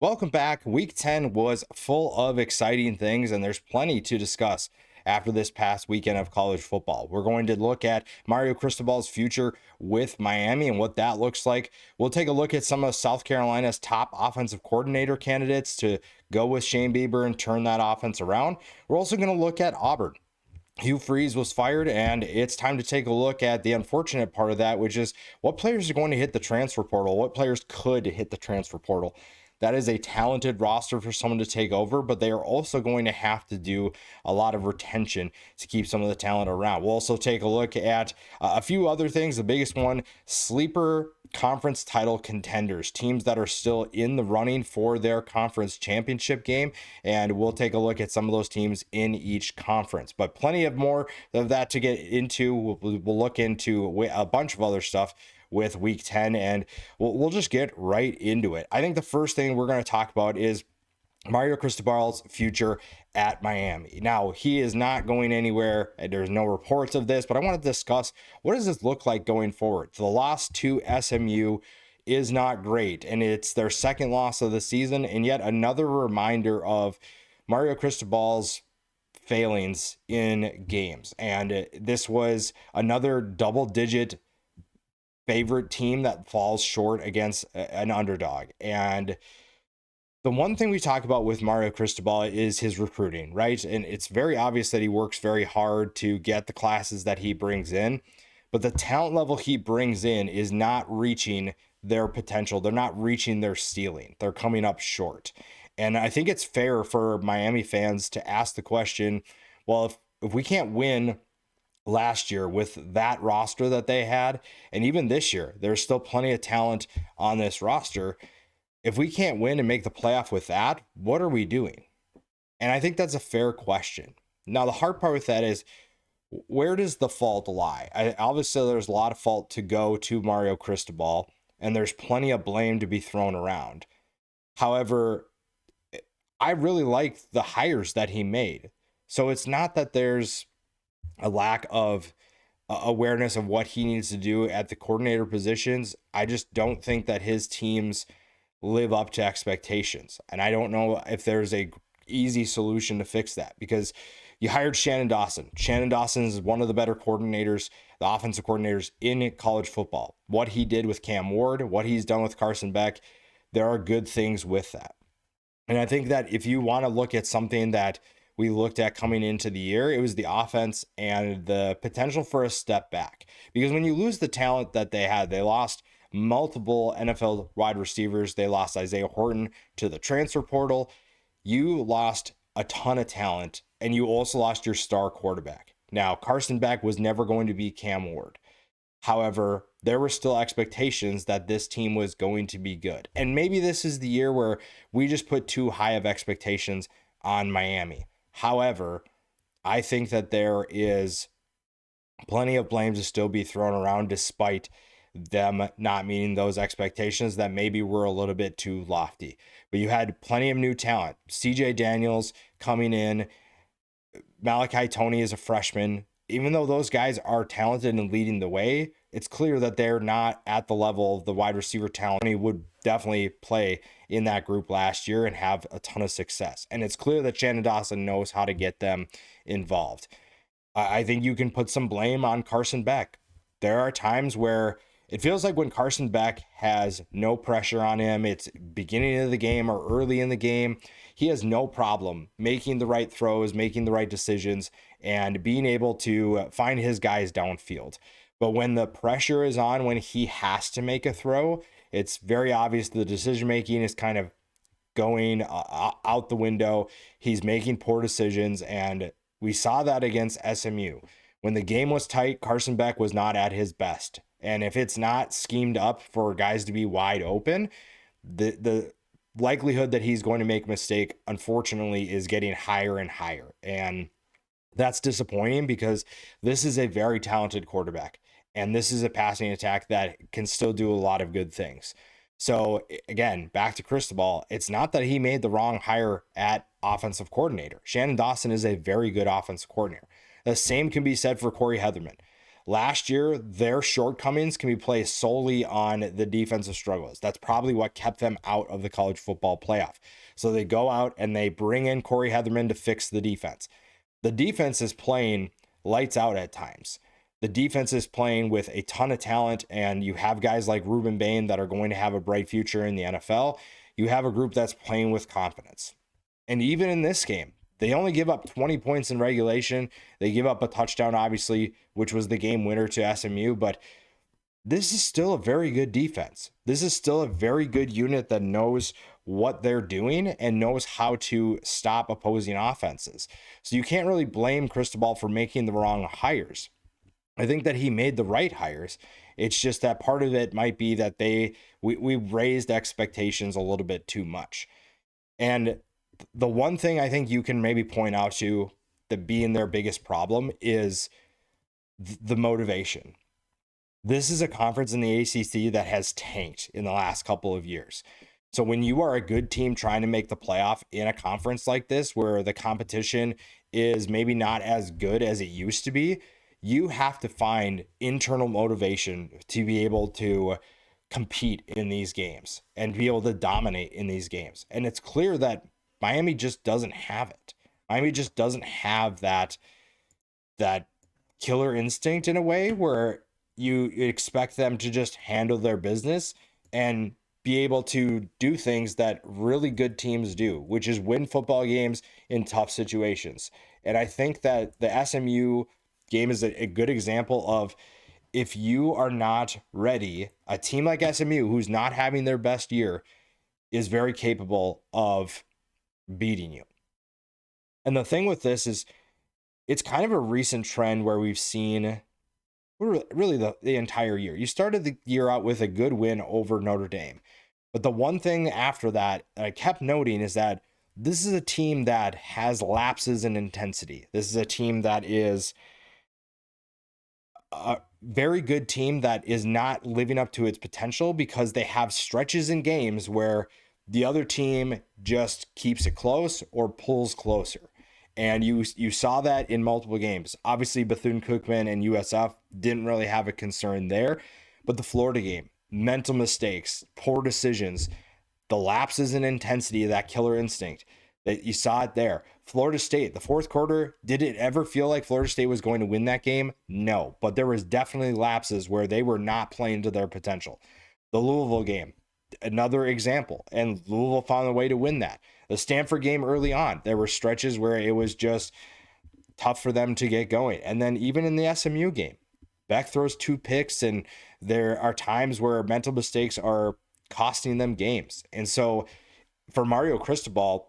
Welcome back. Week 10 was full of exciting things, and there's plenty to discuss after this past weekend of college football. We're going to look at Mario Cristobal's future with Miami and what that looks like. We'll take a look at some of South Carolina's top offensive coordinator candidates to go with Shane Bieber and turn that offense around. We're also going to look at Auburn. Hugh Freeze was fired, and it's time to take a look at the unfortunate part of that, which is what players are going to hit the transfer portal, what players could hit the transfer portal. That is a talented roster for someone to take over, but they are also going to have to do a lot of retention to keep some of the talent around. We'll also take a look at a few other things. The biggest one, sleeper conference title contenders, teams that are still in the running for their conference championship game. And we'll take a look at some of those teams in each conference, but plenty of more of that to get into. We'll look into a bunch of other stuff with week 10, and we'll just get right into it. I think the first thing we're going to talk about is Mario Cristobal's future at Miami. Now, he is not going anywhere. There's no reports of this, but I want to discuss what does this look like going forward. The loss to SMU is not great, and it's their second loss of the season, and yet another reminder of Mario Cristobal's failings in games. And this was another double-digit favorite team that falls short against an underdog. And the one thing we talk about with Mario Cristobal is his recruiting, right? And it's very obvious that he works very hard to get the classes that he brings in, but the talent level he brings in is not reaching their potential. They're not reaching their ceiling. They're coming up short. And I think it's fair for Miami fans to ask the question, well, if we can't win last year with that roster that they had, and even this year, there's still plenty of talent on this roster. If we can't win and make the playoff with that, what are we doing? And I think that's a fair question. Now, the hard part with that is, where does the fault lie? Obviously, there's a lot of fault to go to Mario Cristobal, and there's plenty of blame to be thrown around. However, I really like the hires that he made. So it's not that there's a lack of awareness of what he needs to do at the coordinator positions. I just don't think that his teams live up to expectations. And I don't know if there's a easy solution to fix that, because you hired Shannon Dawson. Shannon Dawson is one of the better coordinators, the offensive coordinators in college football. What he did with Cam Ward, what he's done with Carson Beck, there are good things with that. And I think that if you want to look at something that we looked at coming into the year, it was the offense and the potential for a step back. Because when you lose the talent that they had, they lost multiple NFL wide receivers. They lost Isaiah Horton to the transfer portal. You lost a ton of talent, and you also lost your star quarterback. Now, Carson Beck was never going to be Cam Ward. However, there were still expectations that this team was going to be good. And maybe this is the year where we just put too high of expectations on Miami. However, I think that there is plenty of blame to still be thrown around despite them not meeting those expectations that maybe were a little bit too lofty. But you had plenty of new talent. CJ Daniels coming in, Malachi Toney is a freshman. Even though those guys are talented and leading the way, it's clear that they're not at the level of the wide receiver talent. He would definitely play in that group last year and have a ton of success. And it's clear that Shannon Dawson knows how to get them involved. I think you can put some blame on Carson Beck. There are times where it feels like when Carson Beck has no pressure on him, it's beginning of the game or early in the game, he has no problem making the right throws, making the right decisions, and being able to find his guys downfield. But when the pressure is on, when he has to make a throw, it's very obvious the decision making is kind of going out the window. He's making poor decisions, and we saw that against SMU. When the game was tight, Carson Beck was not at his best. And if it's not schemed up for guys to be wide open, the likelihood that he's going to make a mistake, unfortunately, is getting higher and higher. And that's disappointing because this is a very talented quarterback. And this is a passing attack that can still do a lot of good things. So again, back to Cristobal, it's not that he made the wrong hire at offensive coordinator. Shannon Dawson is a very good offensive coordinator. The same can be said for Corey Heatherman. Last year, their shortcomings can be placed solely on the defensive struggles. That's probably what kept them out of the college football playoff. So they go out and they bring in Corey Heatherman to fix the defense. The defense is playing lights out at times. The defense is playing with a ton of talent, and you have guys like Ruben Bain that are going to have a bright future in the NFL. You have a group that's playing with confidence. And even in this game, they only give up 20 points in regulation. They give up a touchdown, obviously, which was the game winner to SMU, but this is still a very good defense. This is still a very good unit that knows what they're doing and knows how to stop opposing offenses. So you can't really blame Cristobal for making the wrong hires. I think that he made the right hires. It's just that part of it might be that we raised expectations a little bit too much. And the one thing I think you can maybe point out to that being their biggest problem is the motivation. This is a conference in the ACC that has tanked in the last couple of years. So when you are a good team trying to make the playoff in a conference like this, where the competition is maybe not as good as it used to be, you have to find internal motivation to be able to compete in these games and be able to dominate in these games. And it's clear that Miami just doesn't have it. Miami just doesn't have that killer instinct in a way where you expect them to just handle their business and be able to do things that really good teams do, which is win football games in tough situations. And I think that the SMU game is a good example of, if you are not ready, a team like SMU, who's not having their best year, is very capable of beating you. And the thing with this is, it's kind of a recent trend where we've seen really the entire year. You started the year out with a good win over Notre Dame. But the one thing after that I kept noting is that this is a team that has lapses in intensity. This is a team that is a very good team that is not living up to its potential because they have stretches in games where the other team just keeps it close or pulls closer. And you saw that in multiple games. Obviously, Bethune-Cookman and USF didn't really have a concern there. But the Florida game, mental mistakes, poor decisions, the lapses in intensity of that killer instinct, that you saw it there. Florida State, the fourth quarter, did it ever feel like Florida State was going to win that game? No. But there was definitely lapses where they were not playing to their potential. The Louisville game, another example. And Louisville found a way to win that. The Stanford game early on, there were stretches where it was just tough for them to get going. And then even in the SMU game, Beck throws 2 picks, and there are times where mental mistakes are costing them games. And so for Mario Cristobal,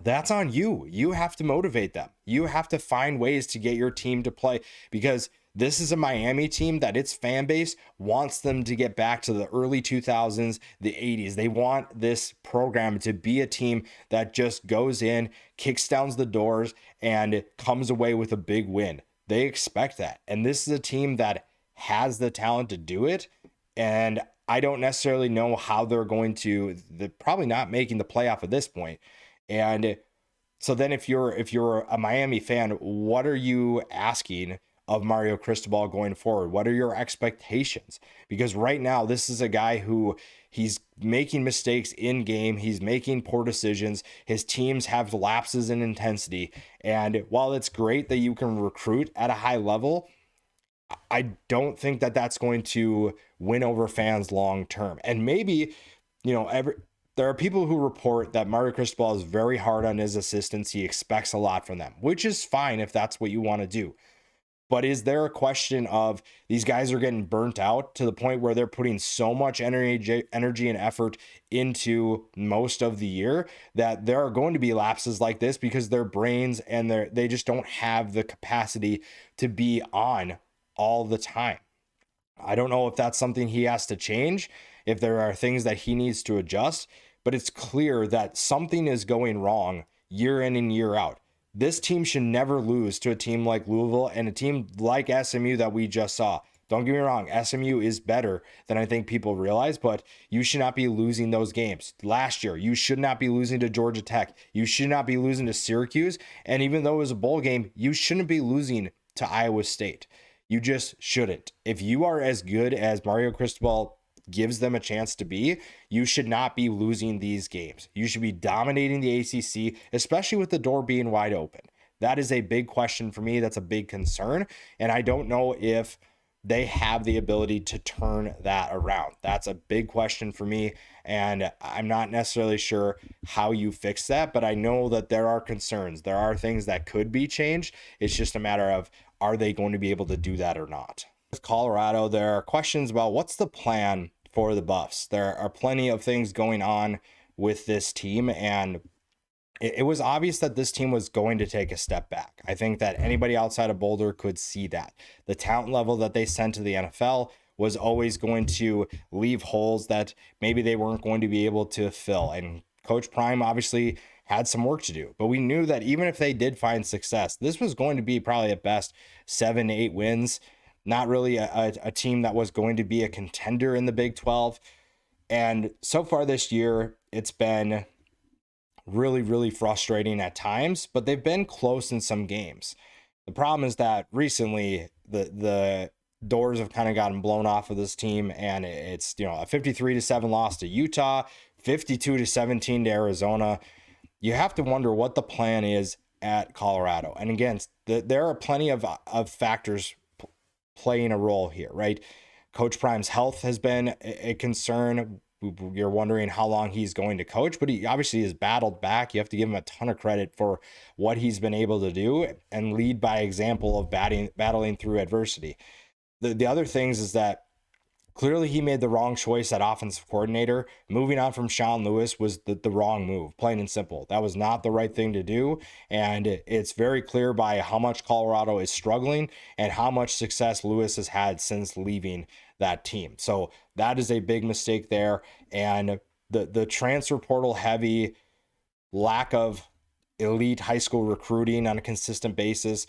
that's on you. You have to motivate them. You have to find ways to get your team to play, because this is a Miami team that its fan base wants them to get back to the early 2000s, the 80s. They want this program to be a team that just goes in, kicks down the doors, and comes away with a big win. They expect that. And this is a team that has the talent to do it. And I don't necessarily know how they're going to, they're probably not making the playoff at this point. And so then if you're a Miami fan, what are you asking of Mario Cristobal going forward? What are your expectations? Because right now, this is a guy who he's making mistakes in game. He's making poor decisions. His teams have lapses in intensity. And while it's great that you can recruit at a high level, I don't think that that's going to win over fans long term. And maybe, there are people who report that Mario Cristobal is very hard on his assistants. He expects a lot from them, which is fine if that's what you want to do. But is there a question of these guys are getting burnt out to the point where they're putting so much energy and effort into most of the year that there are going to be lapses like this because their brains and they just don't have the capacity to be on all the time? I don't know if that's something he has to change, if there are things that he needs to adjust, but it's clear that something is going wrong year in and year out. This team should never lose to a team like Louisville and a team like SMU that we just saw. Don't get me wrong, SMU is better than I think people realize, but you should not be losing those games. Last year, you should not be losing to Georgia Tech. You should not be losing to Syracuse. And even though it was a bowl game, you shouldn't be losing to Iowa State. You just shouldn't. If you are as good as Mario Cristobal gives them a chance to be, you should not be losing these games. You should be dominating the ACC, especially with the door being wide open. That is a big question for me. That's a big concern. And I don't know if they have the ability to turn that around. That's a big question for me. And I'm not necessarily sure how you fix that, but I know that there are concerns. There are things that could be changed. It's just a matter of, are they going to be able to do that or not? With Colorado, there are questions about what's the plan for the Buffs. There are plenty of things going on with this team, and it was obvious that this team was going to take a step back. I think that anybody outside of Boulder could see that. The talent level that they sent to the NFL was always going to leave holes that maybe they weren't going to be able to fill. And Coach Prime obviously had some work to do, but we knew that even if they did find success, this was going to be probably at best 7-8 wins, not really a team that was going to be a contender in the Big 12. And so far this year, it's been really, really frustrating at times, but they've been close in some games. The problem is that recently the doors have kind of gotten blown off of this team, and it's, a 53-7 loss to Utah, 52-17 to Arizona. You have to wonder what the plan is at Colorado. And again, there are plenty of factors playing a role here, right? Coach Prime's health has been a concern. You're wondering how long he's going to coach, but he obviously has battled back. You have to give him a ton of credit for what he's been able to do and lead by example of battling through adversity. The other things is that clearly he made the wrong choice at offensive coordinator. Moving on from Sean Lewis was the wrong move, plain and simple. That was not the right thing to do. And it's very clear by how much Colorado is struggling and how much success Lewis has had since leaving that team. So that is a big mistake there. And the transfer portal heavy, lack of elite high school recruiting on a consistent basis,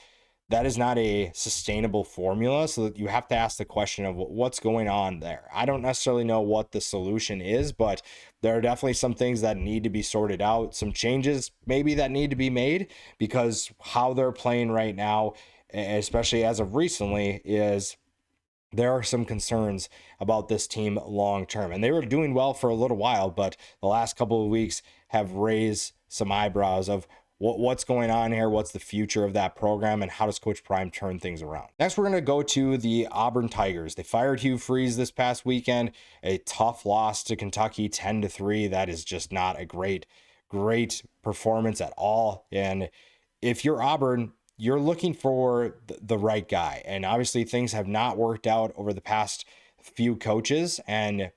that is not a sustainable formula. So that you have to ask the question of what's going on there. I don't necessarily know what the solution is, but there are definitely some things that need to be sorted out, some changes maybe that need to be made, because how they're playing right now, especially as of recently, is there are some concerns about this team long term. And they were doing well for a little while, but the last couple of weeks have raised some eyebrows of what's going on here, what's the future of that program, and how does Coach Prime turn things around. Next, we're going to go to the Auburn Tigers. They fired Hugh Freeze this past weekend, a tough loss to Kentucky, 10-3. That is just not a great performance at all. And if you're Auburn, you're looking for the right guy. And obviously things have not worked out over the past few coaches, and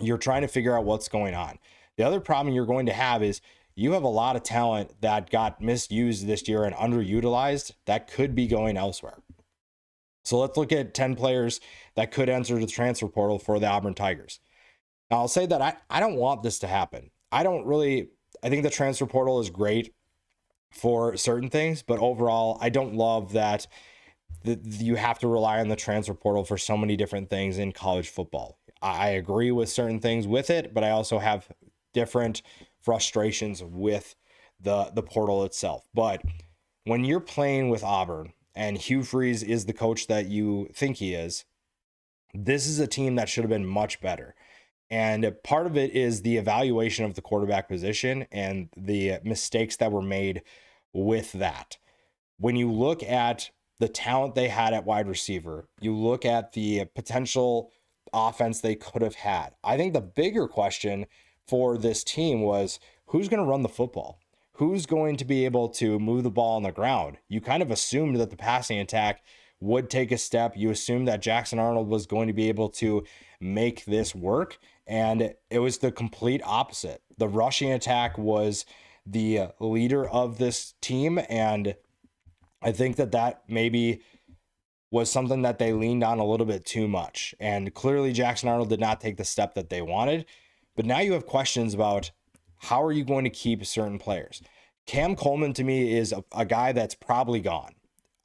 you're trying to figure out what's going on. The other problem you're going to have is you have a lot of talent that got misused this year and underutilized that could be going elsewhere. So let's look at 10 players that could enter the transfer portal for the Auburn Tigers. Now, I'll say that I don't want this to happen. I think the transfer portal is great for certain things, but overall, I don't love that you have to rely on the transfer portal for so many different things in college football. I agree with certain things with it, but I also have different frustrations with the portal itself. But when you're playing with Auburn and Hugh Freeze is the coach that you think he is, this is a team that should have been much better. And part of it is the evaluation of the quarterback position and the mistakes that were made with that. When you look at the talent they had at wide receiver, you look at the potential offense they could have had. I think the bigger question for this team was, who's going to run the football? Who's going to be able to move the ball on the ground? You kind of assumed that the passing attack would take a step. You assumed that Jackson Arnold was going to be able to make this work, and it was the complete opposite. The rushing attack was the leader of this team, and I think that maybe was something that they leaned on a little bit too much. And clearly Jackson Arnold did not take the step that they wanted. But now you have questions about how are you going to keep certain players? Cam Coleman to me is a guy that's probably gone.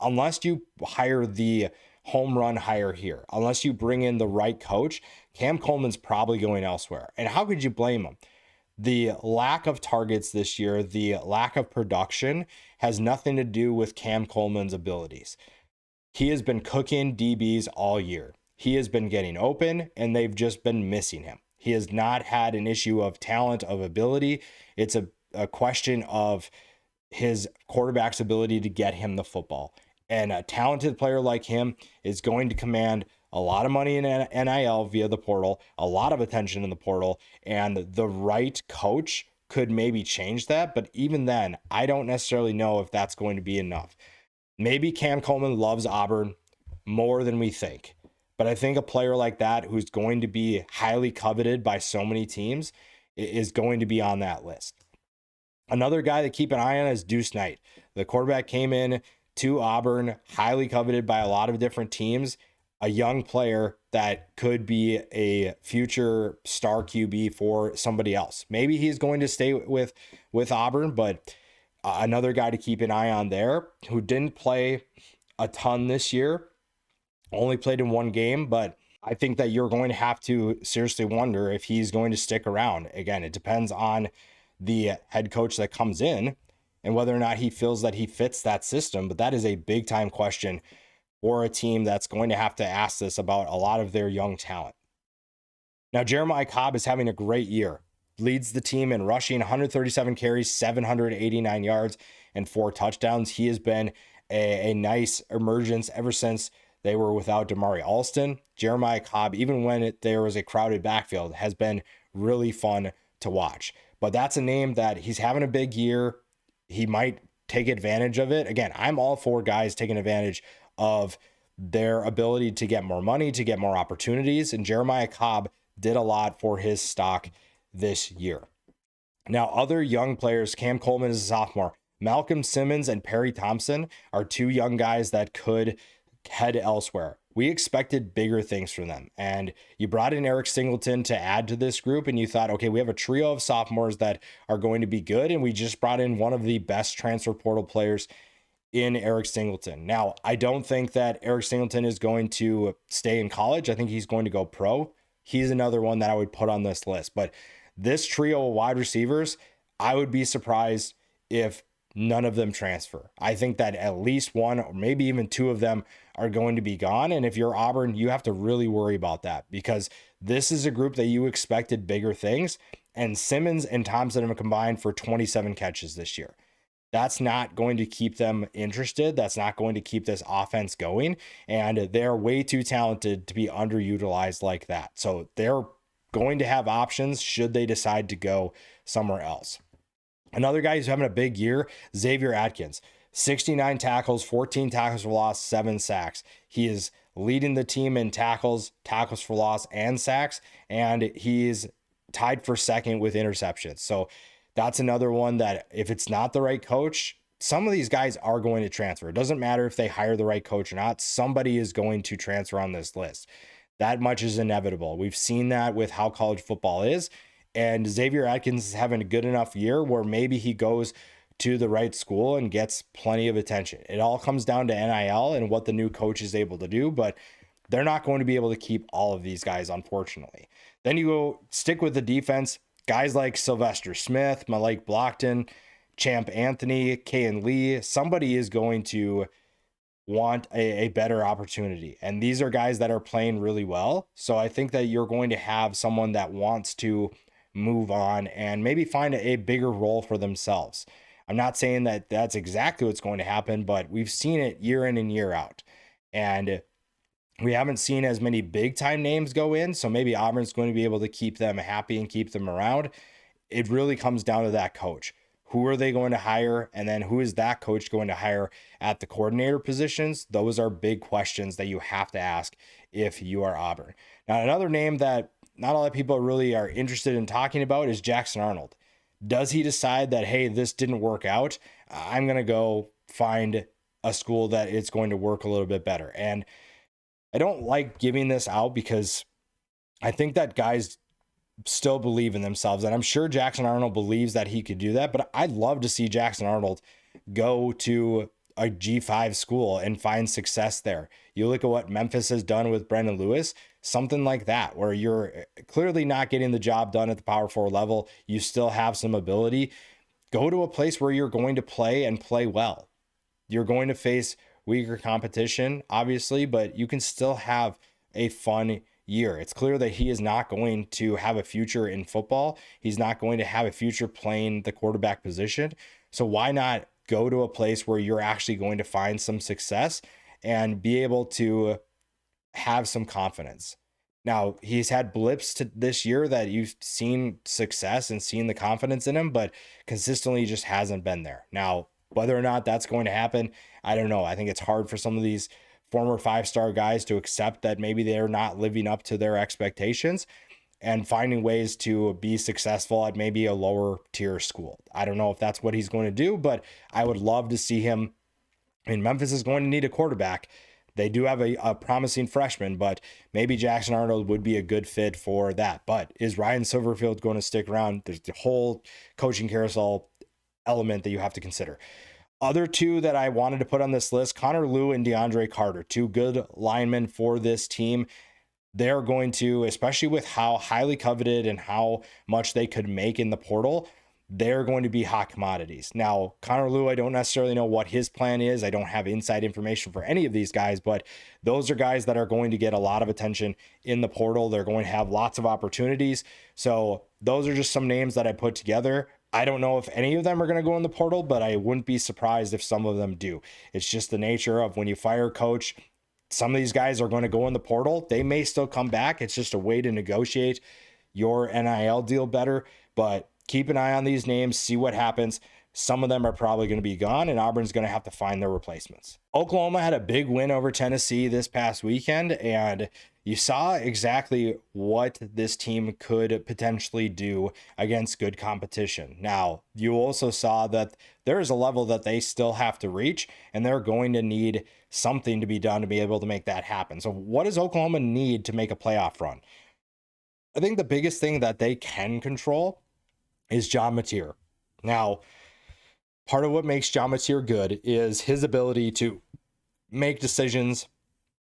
Unless you hire the home run hire here, unless you bring in the right coach, Cam Coleman's probably going elsewhere. And how could you blame him? The lack of targets this year, the lack of production has nothing to do with Cam Coleman's abilities. He has been cooking DBs all year. He has been getting open, and they've just been missing him. He has not had an issue of talent, of ability. It's a question of his quarterback's ability to get him the football. And a talented player like him is going to command a lot of money in NIL via the portal, a lot of attention in the portal, and the right coach could maybe change that. But even then, I don't necessarily know if that's going to be enough. Maybe Cam Coleman loves Auburn more than we think. But I think a player like that, who's going to be highly coveted by so many teams, is going to be on that list. Another guy to keep an eye on is Deuce Knight. The quarterback came in to Auburn, highly coveted by a lot of different teams, a young player that could be a future star QB for somebody else. Maybe he's going to stay with Auburn, but another guy to keep an eye on there, who didn't play a ton this year, only played in one game, but I think that you're going to have to seriously wonder if he's going to stick around. Again, it depends on the head coach that comes in and whether or not he feels that he fits that system. But that is a big time question for a team that's going to have to ask this about a lot of their young talent. Now, Jeremiah Cobb is having a great year. Leads the team in rushing, 137 carries, 789 yards, and 4 touchdowns. He has been a nice emergence ever since they were without Damari Alston. Jeremiah Cobb, even when there was a crowded backfield, has been really fun to watch. But that's a name that he's having a big year. He might take advantage of it. Again, I'm all for guys taking advantage of their ability to get more money, to get more opportunities. And Jeremiah Cobb did a lot for his stock this year. Now, other young players, Cam Coleman is a sophomore. Malcolm Simmons and Perry Thompson are 2 young guys that could head elsewhere. We expected bigger things from them. And you brought in Eric Singleton to add to this group, and you thought, okay, we have a trio of sophomores that are going to be good. And we just brought in one of the best transfer portal players in Eric Singleton. Now, I don't think that Eric Singleton is going to stay in college. I think he's going to go pro. He's another one that I would put on this list. But this trio of wide receivers, I would be surprised if none of them transfer. I think that at least one or maybe even 2 of them are going to be gone. And if you're Auburn, you have to really worry about that, because this is a group that you expected bigger things. And Simmons and Thompson have combined for 27 catches this year. That's not going to keep them interested. That's not going to keep this offense going. And they're way too talented to be underutilized like that. So they're going to have options should they decide to go somewhere else. Another guy who's having a big year, Xavier Atkins, 69 tackles, 14 tackles for loss, 7 sacks. He is leading the team in tackles for loss, and sacks, and he's tied for second with interceptions. So that's another one that if it's not the right coach, some of these guys are going to transfer. It doesn't matter if they hire the right coach or not. Somebody is going to transfer on this list. That much is inevitable. We've seen that with how college football is. And Xavier Atkins is having a good enough year where maybe he goes to the right school and gets plenty of attention. It all comes down to NIL and what the new coach is able to do, but they're not going to be able to keep all of these guys, unfortunately. Then you go stick with the defense. Guys like Sylvester Smith, Malik Blockton, Champ Anthony, Kayan Lee, somebody is going to want a better opportunity. And these are guys that are playing really well. So I think that you're going to have someone that wants to move on and maybe find a bigger role for themselves. I'm not saying that that's exactly what's going to happen, but we've seen it year in and year out. And we haven't seen as many big time names go in. So maybe Auburn's going to be able to keep them happy and keep them around. It really comes down to that coach. Who are they going to hire? And then who is that coach going to hire at the coordinator positions? Those are big questions that you have to ask if you are Auburn. Now, another name that not a lot of people really are interested in talking about is Jackson Arnold. Does he decide that, hey, this didn't work out, I'm going to go find a school that it's going to work a little bit better? And I don't like giving this out because I think that guys still believe in themselves. And I'm sure Jackson Arnold believes that he could do that, but I'd love to see Jackson Arnold go to a G5 school and find success there. You look at what Memphis has done with Brendan Lewis, something like that, where you're clearly not getting the job done at the Power 4 level. You still have some ability. Go to a place where you're going to play and play well. You're going to face weaker competition, obviously, but you can still have a fun year. It's clear that he is not going to have a future in football. He's not going to have a future playing the quarterback position. So why not go to a place where you're actually going to find some success and be able to have some confidence? Now, he's had blips to this year that you've seen success and seen the confidence in him, but consistently just hasn't been there. Now, whether or not that's going to happen, I don't know. I think it's hard for some of these former 5-star guys to accept that maybe they're not living up to their expectations and finding ways to be successful at maybe a lower tier school. I don't know if that's what he's going to do, but I would love to see him. I mean, Memphis is going to need a quarterback. They do have a promising freshman, but maybe Jackson Arnold would be a good fit for that. But is Ryan Silverfield going to stick around? There's the whole coaching carousel element that you have to consider. Other two that I wanted to put on this list, Connor Lew and DeAndre Carter, two good linemen for this team. They're going to, especially with how highly coveted and how much they could make in the portal, they're going to be hot commodities. Now, Connor Lew, I don't necessarily know what his plan is. I don't have inside information for any of these guys, but those are guys that are going to get a lot of attention in the portal. They're going to have lots of opportunities. So those are just some names that I put together. I don't know if any of them are going to go in the portal, but I wouldn't be surprised if some of them do. It's just the nature of when you fire a coach, some of these guys are going to go in the portal. They may still come back. It's just a way to negotiate your NIL deal better, but keep an eye on these names, see what happens. Some of them are probably going to be gone, and Auburn's going to have to find their replacements. Oklahoma had a big win over Tennessee this past weekend, and you saw exactly what this team could potentially do against good competition. Now, you also saw that there is a level that they still have to reach, and they're going to need something to be done to be able to make that happen. So what does Oklahoma need to make a playoff run? I think the biggest thing that they can control is John Mateer. Now, part of what makes John Mateer good is his ability to make decisions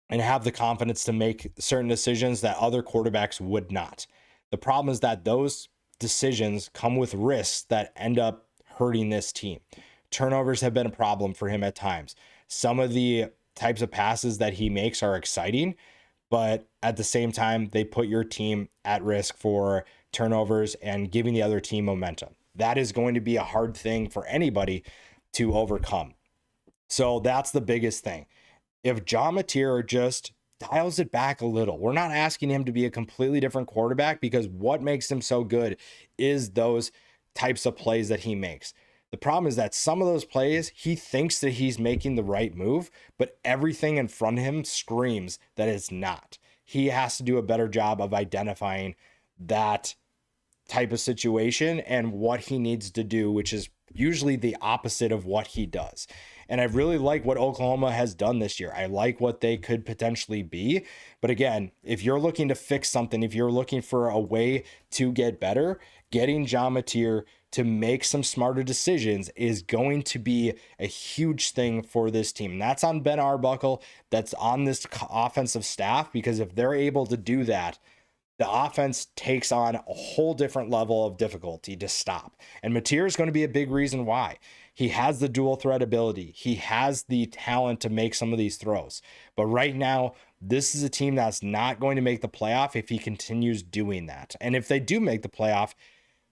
and have the confidence to make certain decisions that other quarterbacks would not. The problem is that those decisions come with risks that end up hurting this team. Turnovers have been a problem for him at times. Some of the types of passes that he makes are exciting, but at the same time, they put your team at risk for turnovers and giving the other team momentum. That is going to be a hard thing for anybody to overcome. So that's the biggest thing. If John Mateer just dials it back a little, we're not asking him to be a completely different quarterback, because what makes him so good is those types of plays that he makes. The problem is that some of those plays, he thinks that he's making the right move, but everything in front of him screams that it's not. He has to do a better job of identifying that type of situation and what he needs to do, which is usually the opposite of what he does. And I really like what Oklahoma has done this year. I like what they could potentially be. But again, if you're looking to fix something, if you're looking for a way to get better, getting John Mateer to make some smarter decisions is going to be a huge thing for this team. And that's on Ben Arbuckle. That's on this offensive staff, because if they're able to do that, the offense takes on a whole different level of difficulty to stop. And Mateer is going to be a big reason why. He has the dual threat ability. He has the talent to make some of these throws. But right now, this is a team that's not going to make the playoff if he continues doing that. And if they do make the playoff,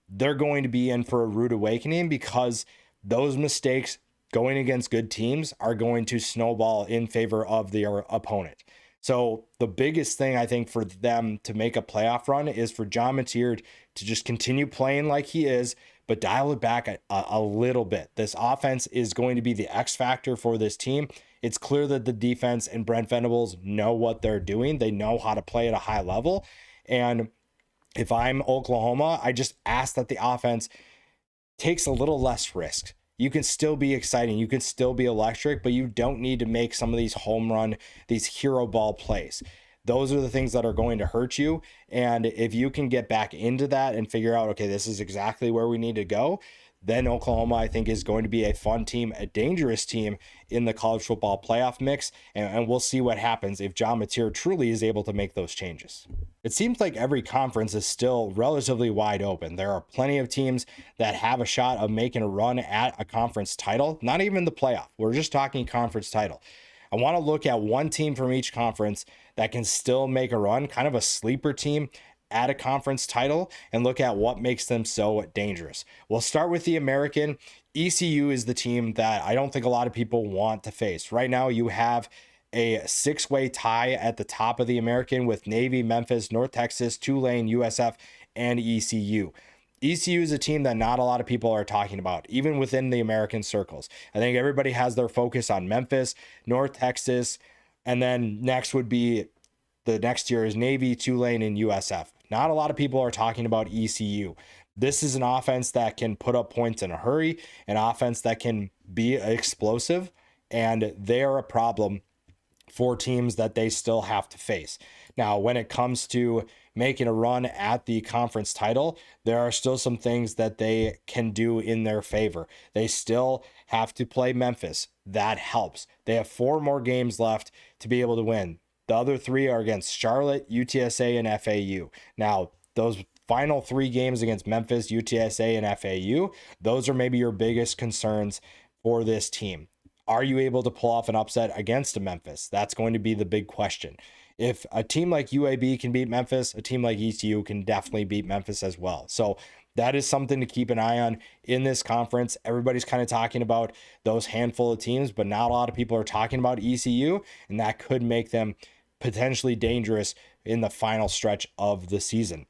they're going to be in for a rude awakening, because those mistakes going against good teams are going to snowball in favor of their opponent. So the biggest thing I think for them to make a playoff run is for John Mateer to just continue playing like he is, but dial it back a little bit. This offense is going to be the X factor for this team. It's clear that the defense and Brent Venables know what they're doing. They know how to play at a high level. And if I'm Oklahoma, I just ask that the offense takes a little less risk. You can still be exciting. You can still be electric, but you don't need to make some of these home run, these hero ball plays. Those are the things that are going to hurt you. And if you can get back into that and figure out, okay, this is exactly where we need to go, then Oklahoma, I think, is going to be a fun team, a dangerous team in the college football playoff mix. And we'll see what happens if John Mateer truly is able to make those changes. It seems like every conference is still relatively wide open. There are plenty of teams that have a shot of making a run at a conference title, not even the playoff. We're just talking conference title. I want to look at one team from each conference that can still make a run, kind of a sleeper team at a conference title, and look at what makes them so dangerous. We'll start with the American. ECU is the team that I don't think a lot of people want to face. Right now, you have a 6-way tie at the top of the American with Navy, Memphis, North Texas, Tulane, USF, and ECU. ECU is a team that not a lot of people are talking about, even within the American circles. I think everybody has their focus on Memphis, North Texas, and then next would be the next year is Navy, Tulane, and USF. Not a lot of people are talking about ECU. This is an offense that can put up points in a hurry, an offense that can be explosive, and they are a problem for teams that they still have to face. Now, when it comes to making a run at the conference title, there are still some things that they can do in their favor. They still have to play Memphis. That helps. They have 4 more games left to be able to win. The other 3 are against Charlotte, UTSA, and FAU. Now, those final 3 games against Memphis, UTSA, and FAU, those are maybe your biggest concerns for this team. Are you able to pull off an upset against a Memphis? That's going to be the big question. If a team like UAB can beat Memphis, a team like ECU can definitely beat Memphis as well. So that is something to keep an eye on in this conference. Everybody's kind of talking about those handful of teams, but not a lot of people are talking about ECU, and that could make them potentially dangerous in the final stretch of the season.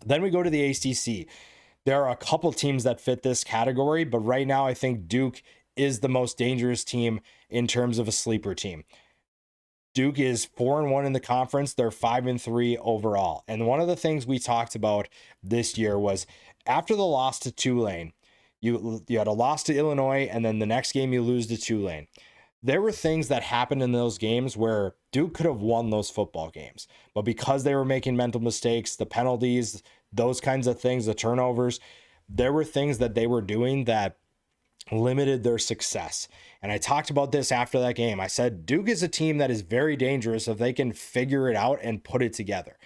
Then we go to the ACC. There are a couple teams that fit this category, but right now I think Duke is the most dangerous team in terms of a sleeper team. Duke is 4-1 in the conference. They're 5-3 overall. And one of the things we talked about this year was after the loss to Tulane, you had a loss to Illinois, and then the next game you lose to Tulane. There were things that happened in those games where Duke could have won those football games. But because they were making mental mistakes, the penalties, those kinds of things, the turnovers, there were things that they were doing that limited their success. And I talked about this after that game. I said Duke is a team that is very dangerous if they can figure it out and put it together.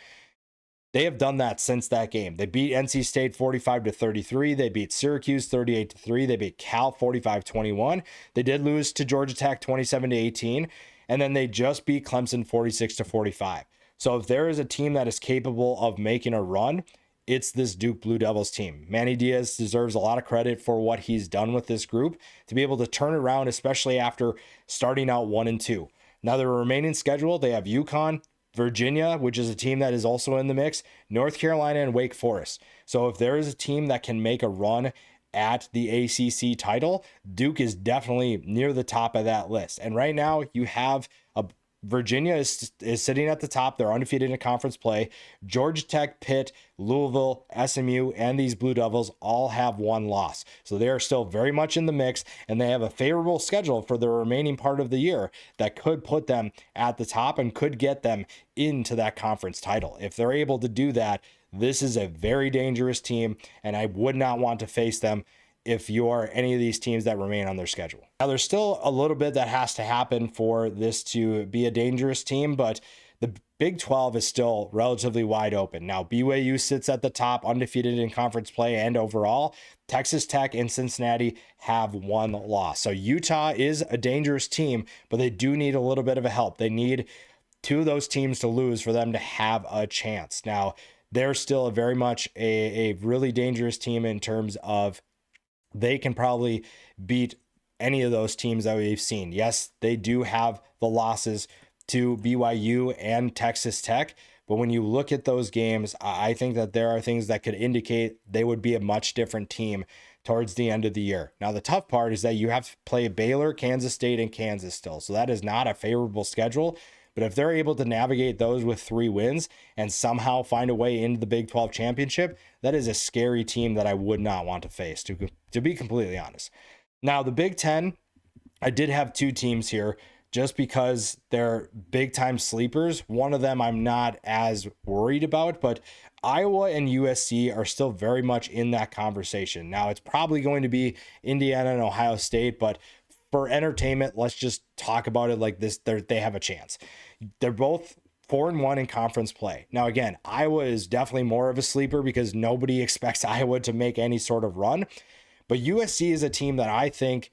They have done that since that game. They beat NC State 45-33. They beat Syracuse 38-3. They beat Cal 45-21. They did lose to Georgia Tech 27-18. And then they just beat Clemson 46-45. So if there is a team that is capable of making a run, it's this Duke Blue Devils team. Manny Diaz deserves a lot of credit for what he's done with this group to be able to turn it around, especially after starting out 1-2. Now, their remaining schedule, they have UConn, Virginia, which is a team that is also in the mix, North Carolina, and Wake Forest. So if there is a team that can make a run at the ACC title, Duke is definitely near the top of that list. And right now you have Virginia is sitting at the top. They're undefeated in conference play. Georgia Tech, Pitt, Louisville, SMU, and these Blue Devils all have 1 loss. So they are still very much in the mix, and they have a favorable schedule for the remaining part of the year that could put them at the top and could get them into that conference title. If they're able to do that, this is a very dangerous team, and I would not want to face them if you are any of these teams that remain on their schedule. Now, there's still a little bit that has to happen for this to be a dangerous team, but the Big 12 is still relatively wide open. Now, BYU sits at the top, undefeated in conference play and overall. Texas Tech and Cincinnati have 1 loss. So Utah is a dangerous team, but they do need a little bit of a help. They need 2 of those teams to lose for them to have a chance. Now, they're still very much a really dangerous team in terms of they can probably beat any of those teams that we've seen. Yes, they do have the losses to BYU and Texas Tech, but when you look at those games, I think that there are things that could indicate they would be a much different team towards the end of the year. Now, the tough part is that you have to play Baylor, Kansas State, and Kansas still. So that is not a favorable schedule. But if they're able to navigate those with 3 wins and somehow find a way into the Big 12 championship, that is a scary team that I would not want to face, to be completely honest. Now, the Big 10, I did have 2 teams here just because they're big-time sleepers. One of them I'm not as worried about, but Iowa and USC are still very much in that conversation. Now, it's probably going to be Indiana and Ohio State, but for entertainment, let's just talk about it like this. They have a chance. They're both 4-1 in conference play. Now, again, Iowa is definitely more of a sleeper because nobody expects Iowa to make any sort of run. But USC is a team that I think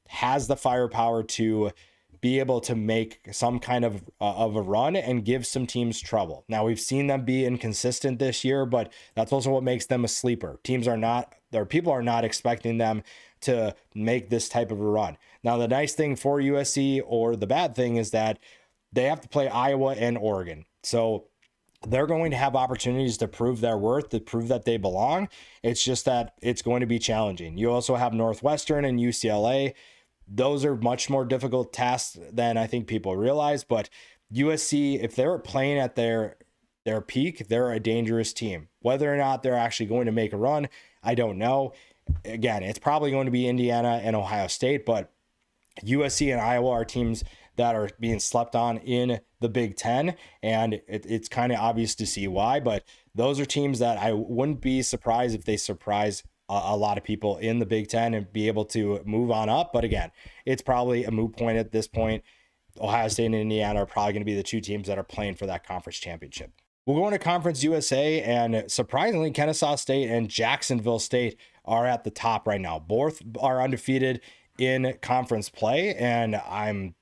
has the firepower to be able to make some kind of a run and give some teams trouble. Now, we've seen them be inconsistent this year, but that's also what makes them a sleeper. People are not expecting them to make this type of a run. Now, the nice thing for USC, or the bad thing, is that they have to play Iowa and Oregon. So they're going to have opportunities to prove their worth, to prove that they belong. It's just that it's going to be challenging. You also have Northwestern and UCLA. Those are much more difficult tasks than I think people realize. But USC, if they're playing at their peak, they're a dangerous team. Whether or not they're actually going to make a run, I don't know. Again, it's probably going to be Indiana and Ohio State, but USC and Iowa are teams that are being slept on in the Big Ten, and it's kind of obvious to see why. But those are teams that I wouldn't be surprised if they surprise a lot of people in the Big Ten and be able to move on up. But again, it's probably a moot point at this point. Ohio State and Indiana are probably going to be the two teams that are playing for that conference championship. We'll go into Conference USA, and surprisingly, Kennesaw State and Jacksonville State are at the top right now. Both are undefeated in conference play, and I'm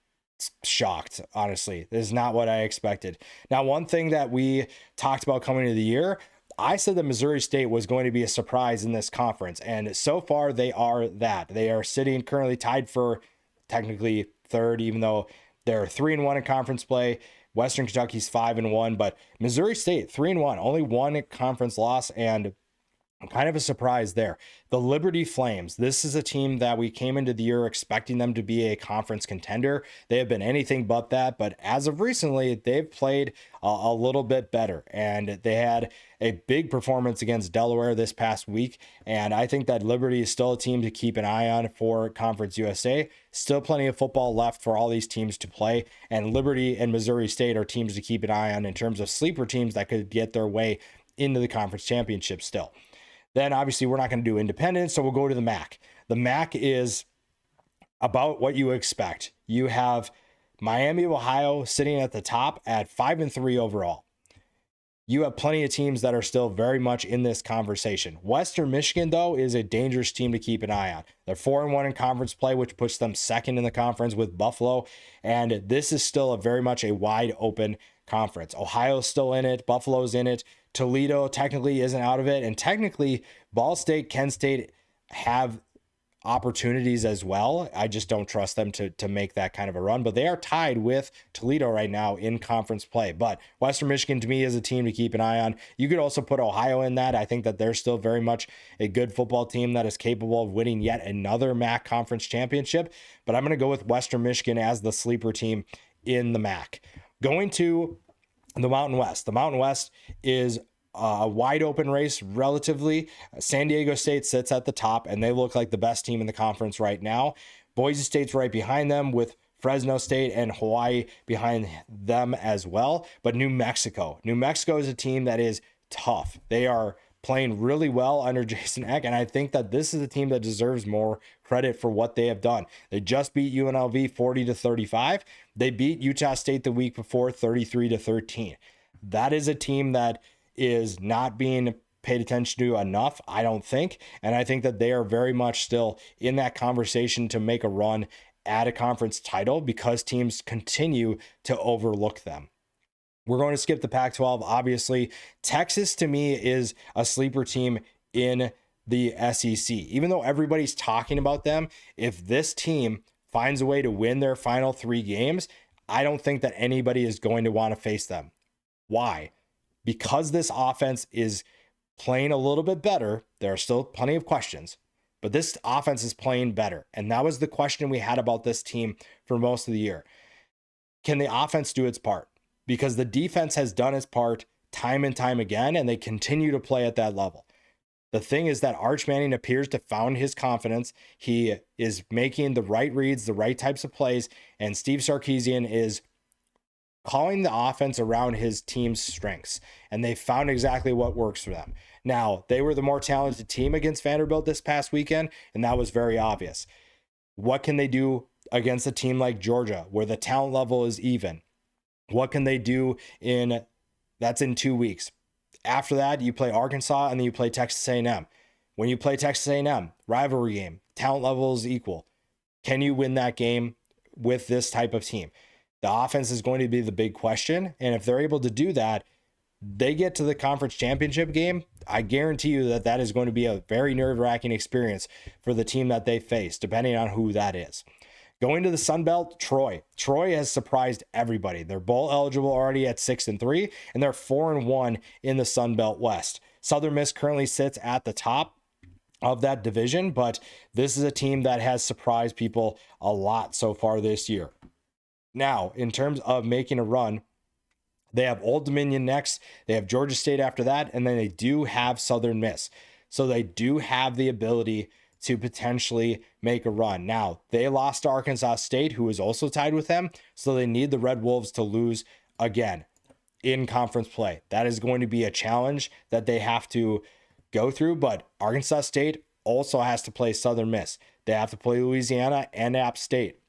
shocked, honestly. This is not what I expected. Now, one thing that we talked about coming into the year, I said that Missouri State was going to be a surprise in this conference, and so far they are that. They are sitting currently tied for technically third, even though they're 3-1 in conference play. Western Kentucky's 5-1, but Missouri State 3-1, only one conference loss, and kind of a surprise there. The Liberty Flames, this is a team that we came into the year expecting them to be a conference contender. They have been anything but that, but as of recently, they've played a little bit better, and they had a big performance against Delaware this past week, and I think that Liberty is still a team to keep an eye on for Conference USA. Still plenty of football left for all these teams to play, and Liberty and Missouri State are teams to keep an eye on in terms of sleeper teams that could get their way into the conference championship still. Then obviously we're not going to do independent, so we'll go to the MAC. The MAC is about what you expect. You have Miami of Ohio sitting at the top at 5-3 overall. You have plenty of teams that are still very much in this conversation. Western Michigan, though, is a dangerous team to keep an eye on. They're 4-1 in conference play, which puts them second in the conference with Buffalo. And this is still very much a wide open conference. Ohio's still in it. Buffalo's in it. Toledo technically isn't out of it. And technically, Ball State, Kent State have opportunities as well. I just don't trust them to make that kind of a run, but they are tied with Toledo right now in conference play. But Western Michigan, to me, is a team to keep an eye on. You could also put Ohio in that. I think that they're still very much a good football team that is capable of winning yet another MAC conference championship. But I'm going to go with Western Michigan as the sleeper team in the MAC. Going to the Mountain West. The Mountain West is a wide open race relatively. San Diego State sits at the top, and they look like the best team in the conference right now. Boise State's right behind them, with Fresno State and Hawaii behind them as well. But New Mexico is a team that is tough. They are playing really well under Jason Eck, and I think that this is a team that deserves more credit for what they have done. They just beat UNLV 40-35. They beat Utah State the week before 33-13. That is a team that is not being paid attention to enough, I don't think. And I think that they are very much still in that conversation to make a run at a conference title because teams continue to overlook them. We're going to skip the Pac-12. Obviously, Texas to me is a sleeper team in the SEC. Even though everybody's talking about them, if this team finds a way to win their final 3 games, I don't think that anybody is going to want to face them. Why? Because this offense is playing a little bit better. There are still plenty of questions, but this offense is playing better. And that was the question we had about this team for most of the year. Can the offense do its part? Because the defense has done its part time and time again, and they continue to play at that level. The thing is that Arch Manning appears to found his confidence. He is making the right reads, the right types of plays, and Steve Sarkisian is calling the offense around his team's strengths, and they found exactly what works for them. Now, they were the more talented team against Vanderbilt this past weekend, and that was very obvious. What can they do against a team like Georgia, where the talent level is even? What can they do that's in 2 weeks? After that, you play Arkansas, and then you play Texas A&M. When you play Texas A&M, rivalry game, talent level is equal. Can you win that game with this type of team. The offense is going to be the big question. And if they're able to do that, they get to the conference championship game. I guarantee you that that is going to be a very nerve-wracking experience for the team that they face, depending on who that is. Going to the Sun Belt, Troy. Troy has surprised everybody. They're bowl eligible already at 6-3, and they're 4-1 in the Sun Belt West. Southern Miss currently sits at the top of that division, but this is a team that has surprised people a lot so far this year. Now, in terms of making a run, they have Old Dominion next, they have Georgia State after that, and then they do have Southern Miss. So they do have the ability to potentially make a run. Now, they lost to Arkansas State, who is also tied with them, so they need the Red Wolves to lose again in conference play. That is going to be a challenge that they have to go through, but Arkansas State also has to play Southern Miss. They have to play Louisiana and App State.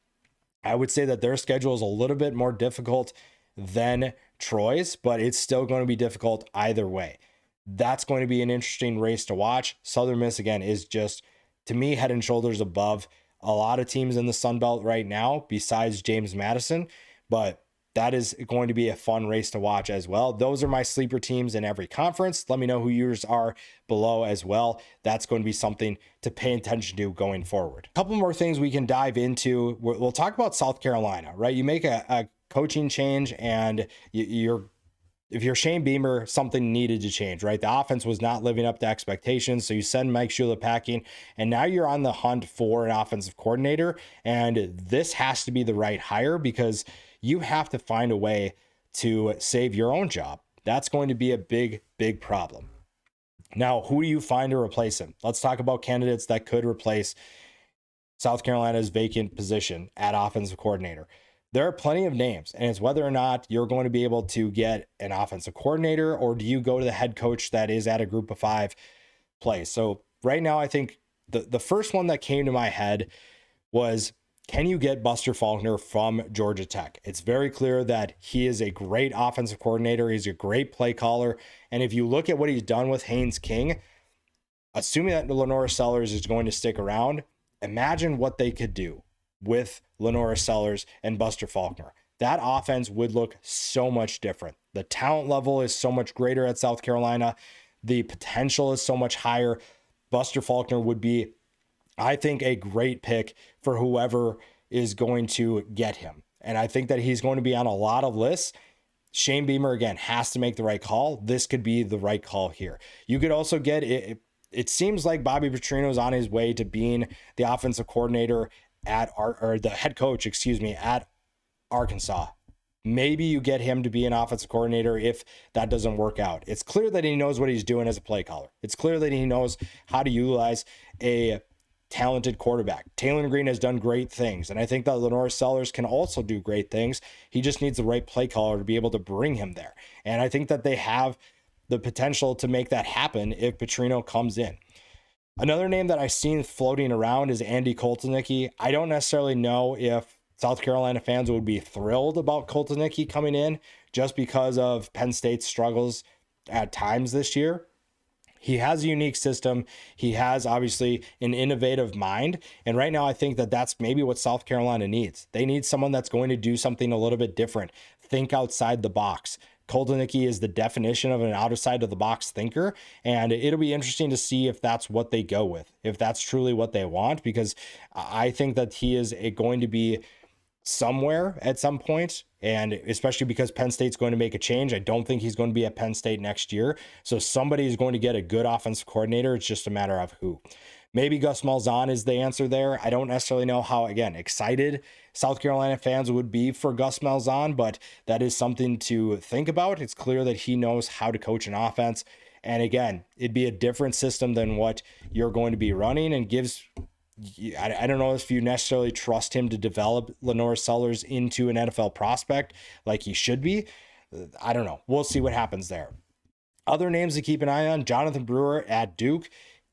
I would say that their schedule is a little bit more difficult than Troy's, but it's still going to be difficult either way. That's going to be an interesting race to watch. Southern Miss, again, is just, to me, head and shoulders above a lot of teams in the Sun Belt right now, besides James Madison, but that is going to be a fun race to watch as well. Those are my sleeper teams in every conference. Let me know who yours are below as well. That's going to be something to pay attention to going forward. A couple more things we can dive into. We'll talk about South Carolina, right? You make a coaching change, and if you're Shane Beamer, something needed to change, right? The offense was not living up to expectations, so you send Mike Shula packing, and now you're on the hunt for an offensive coordinator, and this has to be the right hire because you have to find a way to save your own job. That's going to be a big, big problem. Now, who do you find to replace him? Let's talk about candidates that could replace South Carolina's vacant position at offensive coordinator. There are plenty of names, and it's whether or not you're going to be able to get an offensive coordinator, or do you go to the head coach that is at a group of 5 place. So right now, I think the first one that came to my head was, can you get Buster Faulkner from Georgia Tech? It's very clear that he is a great offensive coordinator. He's a great play caller. And if you look at what he's done with Haynes King, assuming that Lenora Sellers is going to stick around, imagine what they could do with Lenora Sellers and Buster Faulkner. That offense would look so much different. The talent level is so much greater at South Carolina. The potential is so much higher. Buster Faulkner would be, I think, a great pick for whoever is going to get him. And I think that he's going to be on a lot of lists. Shane Beamer, again, has to make the right call. This could be the right call here. You could also get it. It seems like Bobby Petrino is on his way to being the offensive coordinator or the head coach, at Arkansas. Maybe you get him to be an offensive coordinator if that doesn't work out. It's clear that he knows what he's doing as a play caller. It's clear that he knows how to utilize a talented quarterback. Taylor Green has done great things, and I think that Lenora Sellers can also do great things. He just needs the right play caller to be able to bring him there. And I think that they have the potential to make that happen if Petrino comes in. Another name that I've seen floating around is Andy Koltenicky. I don't necessarily know if South Carolina fans would be thrilled about Koltenicky coming in just because of Penn State's struggles at times this year. He has a unique system. He has obviously an innovative mind. And right now I think that that's maybe what South Carolina needs. They need someone that's going to do something a little bit different, think outside the box. Koltenicky is the definition of an outside of the box thinker, and it'll be interesting to see if that's what they go with, if that's truly what they want, because I think that he is going to be somewhere at some point, and especially because Penn State's going to make a change. I don't think he's going to be at Penn State next year, so somebody is going to get a good offensive coordinator. It's just a matter of who. Maybe Gus Malzahn is the answer there. I don't necessarily know how, again, excited South Carolina fans would be for Gus Malzahn, but that is something to think about. It's clear that he knows how to coach an offense. And again, it'd be a different system than what you're going to be running, and gives, I don't know if you necessarily trust him to develop Lenora Sellers into an NFL prospect like he should be. I don't know. We'll see what happens there. Other names to keep an eye on, Jonathan Brewer at Duke.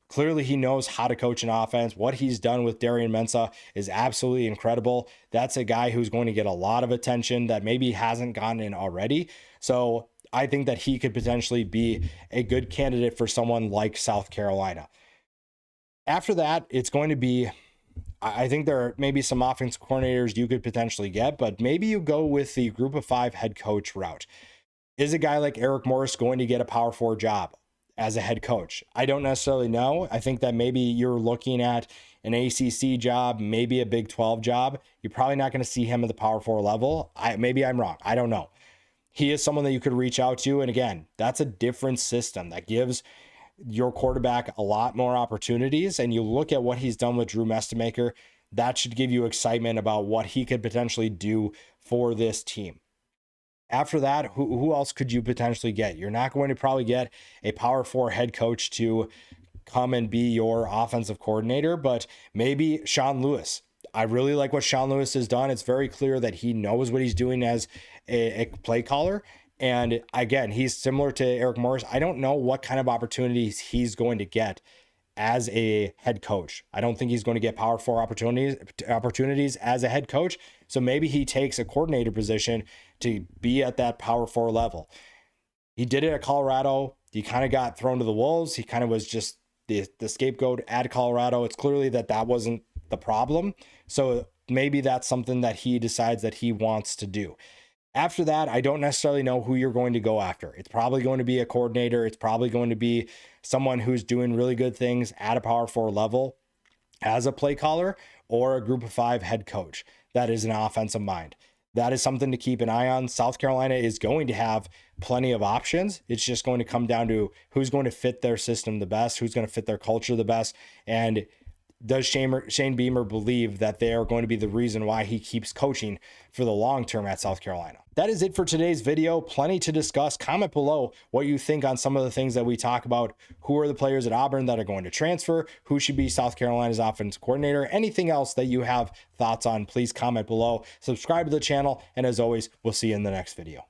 Clearly, he knows how to coach an offense. What he's done with Darian Mensah is absolutely incredible. That's a guy who's going to get a lot of attention that maybe hasn't gotten in already. So I think that he could potentially be a good candidate for someone like South Carolina. After that, it's going to be I think there may be some offense coordinators you could potentially get, but maybe you go with the group of 5 head coach route. Is a guy like Eric Morris going to get a Power 4 job as a head coach? I don't necessarily know. I think that maybe you're looking at an ACC job, maybe a Big 12 job. You're probably not going to see him at the Power 4 level. Maybe I'm wrong. I don't know. He is someone that you could reach out to. And again, that's a different system that gives your quarterback a lot more opportunities. And you look at what he's done with Drew Mestemaker, that should give you excitement about what he could potentially do for this team. After that, who else could you potentially get? You're not going to probably get a Power 4 head coach to come and be your offensive coordinator, but maybe Sean Lewis. I really like what Sean Lewis has done. It's very clear that he knows what he's doing as a play caller. And again, he's similar to Eric Morris. I don't know what kind of opportunities he's going to get as a head coach. I don't think he's going to get Power 4 opportunities as a head coach. So maybe he takes a coordinator position to be at that Power 4 level. He did it at Colorado. He kind of got thrown to the wolves. He kind of was just the scapegoat at Colorado. It's clearly that wasn't the problem. So maybe that's something that he decides that he wants to do. After that, I don't necessarily know who you're going to go after. It's probably going to be a coordinator. It's probably going to be someone who's doing really good things at a Power 4 level as a play caller, or a group of 5 head coach that is an offensive mind. That is something to keep an eye on. South Carolina is going to have plenty of options. It's just going to come down to who's going to fit their system the best, who's going to fit their culture the best, and does Shane Beamer believe that they are going to be the reason why he keeps coaching for the long term at South Carolina? That is it for today's video. Plenty to discuss. Comment below what you think on some of the things that we talk about. Who are the players at Auburn that are going to transfer? Who should be South Carolina's offensive coordinator? Anything else that you have thoughts on, please comment below. Subscribe to the channel. And as always, we'll see you in the next video.